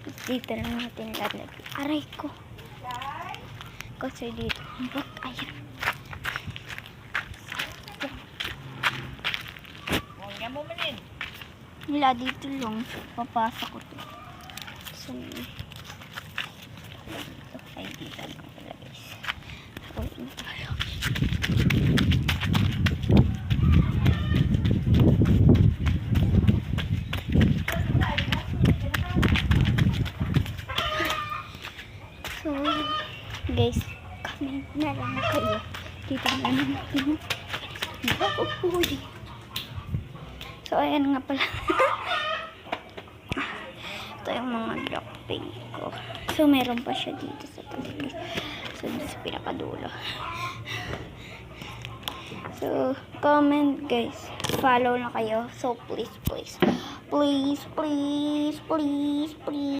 Dito na natin lalagay. Aray ko. Kasi dito. Ba't ayan. Huwag niya mo manin. Wala dito lang. Papasok ko to. So, ay dito lang pala guys. Ulit na tayo. So, guys, comment na lang kayo. Dito na natin. Uy. So, ayan nga pala. Ito yung mga lockpick ko. So, meron pa siya dito sa tabi. So, dito sa pinakadulo. So, comment guys. Follow na kayo. So, please, please. Please, please, please, please.